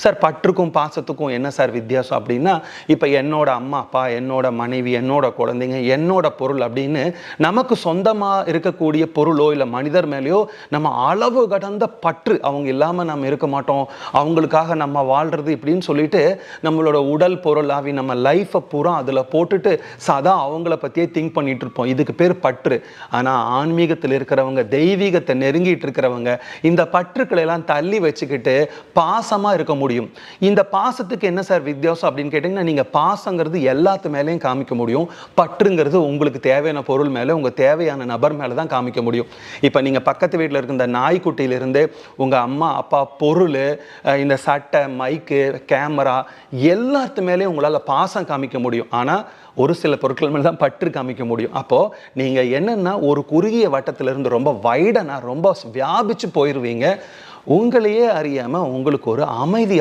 Sir பற்றுக்கும் பாசத்துக்கும் என்ன sir வித்தியாசம் அப்படின்னா, இப்போ என்னோட அம்மா அப்பா, என்னோட மனைவி, என்னோட குழந்தைங்க, என்னோட பொருள் அப்படின்னு நமக்கு சொந்தமாக இருக்கக்கூடிய பொருளோ இல்லை மனிதர் மேலேயோ நம்ம அளவு கடந்த பற்று, அவங்க இல்லாமல் நம்ம இருக்க மாட்டோம், அவங்களுக்காக நம்ம வாழ்றது இப்படின்னு சொல்லிட்டு நம்மளோட உடல் பொருள் ஆவி நம்ம லைஃப்பை பூரா அதில் போட்டுட்டு சதா அவங்கள பற்றியே திங்க் பண்ணிட்டு இருப்போம். இதுக்கு பேர் பற்று. ஆனால் ஆன்மீகத்தில் இருக்கிறவங்க, தெய்வீகத்தை நெருங்கிட்டு இருக்கிறவங்க இந்த பற்றுக்களை எல்லாம் தள்ளி வச்சுக்கிட்டு பாசமாக இருக்க முடியும். இந்த பாசத்துக்கு என்ன சார் வித்தியாசம் அப்படின்னு கேட்டிங்கன்னா, நீங்கள் பாசங்கிறது எல்லாத்து மேலேயும் காமிக்க முடியும், பற்றுங்கிறது உங்களுக்கு தேவையான பொருள் மேலே, உங்கள் தேவையான நபர் மேலே தான் காமிக்க முடியும். இப்போ நீங்கள் பக்கத்து வீட்டில் இருக்க இந்த நாய்க்குட்டியிலிருந்து உங்கள் அம்மா அப்பா பொருள், இந்த சட்டை, மைக்கு, கேமரா எல்லாத்து மேலேயும் உங்களால் பாசம் காமிக்க முடியும். ஆனால் ஒரு சில பொருட்கள் மேலே தான் பற்று காமிக்க முடியும். அப்போது நீங்கள் என்னென்னா ஒரு குறுகிய வட்டத்திலிருந்து ரொம்ப வைடனா ரொம்ப வியாபிச்சு போயிடுவீங்க. உங்களையே அறியாமல் உங்களுக்கு ஒரு அமைதி